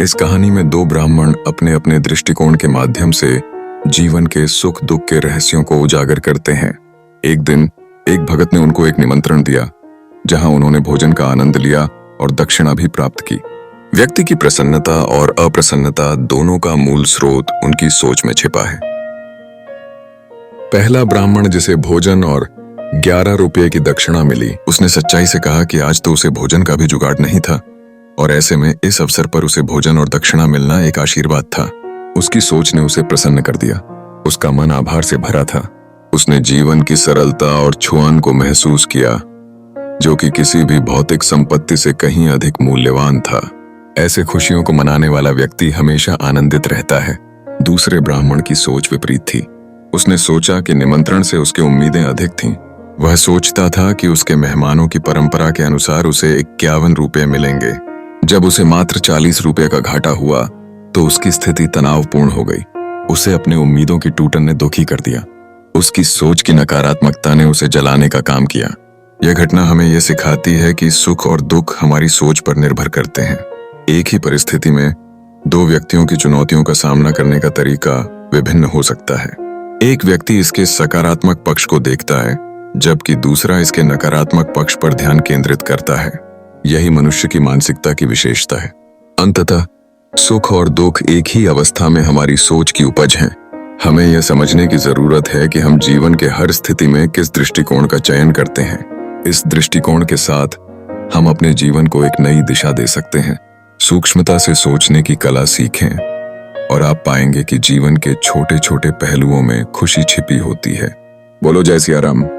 इस कहानी में दो ब्राह्मण अपने अपने दृष्टिकोण के माध्यम से जीवन के सुख दुख के रहस्यों को उजागर करते हैं। एक दिन एक भगत ने उनको एक निमंत्रण दिया, जहां उन्होंने भोजन का आनंद लिया और दक्षिणा भी प्राप्त की। व्यक्ति की प्रसन्नता और अप्रसन्नता दोनों का मूल स्रोत उनकी सोच में छिपा है। पहला ब्राह्मण, जिसे भोजन और 11 रुपये की दक्षिणा मिली, उसने सच्चाई से कहा कि आज तो उसे भोजन का भी जुगाड़ नहीं था और ऐसे में इस अवसर पर उसे भोजन और दक्षिणा मिलना एक आशीर्वाद था। उसकी सोच ने उसे प्रसन्न कर दिया। उसका मन आभार से भरा था। उसने जीवन की सरलता और छुआन को महसूस किया, जो कि किसी भी भौतिक संपत्ति से कहीं अधिक मूल्यवान था। ऐसे खुशियों को मनाने वाला व्यक्ति हमेशा आनंदित रहता है। दूसरे ब्राह्मण की सोच विपरीत थी। उसने सोचा कि निमंत्रण से उसकी उम्मीदें अधिक थीं। वह सोचता था कि उसके मेहमानों की परंपरा के अनुसार उसे 51 रुपये मिलेंगे। जब उसे मात्र 40 रुपये का घाटा हुआ तो उसकी स्थिति तनावपूर्ण हो गई। उसे अपनी उम्मीदों की टूटन ने दुखी कर दिया। उसकी सोच की नकारात्मकता ने उसे जलाने का काम किया। यह घटना हमें यह सिखाती है कि सुख और दुख हमारी सोच पर निर्भर करते हैं। एक ही परिस्थिति में दो व्यक्तियों की चुनौतियों का सामना करने का तरीका विभिन्न हो सकता है। एक व्यक्ति इसके सकारात्मक पक्ष को देखता है, जबकि दूसरा इसके नकारात्मक पक्ष पर ध्यान केंद्रित करता है। यही मनुष्य की मानसिकता की विशेषता है। अंततः सुख और दुख एक ही अवस्था में हमारी सोच की उपज हैं। हमें यह समझने की जरूरत है कि हम जीवन के हर स्थिति में किस दृष्टिकोण का चयन करते हैं। इस दृष्टिकोण के साथ हम अपने जीवन को एक नई दिशा दे सकते हैं। सूक्ष्मता से सोचने की कला सीखें और आप पाएंगे कि जीवन के छोटे छोटे पहलुओं में खुशी छिपी होती है। बोलो जय सिया राम।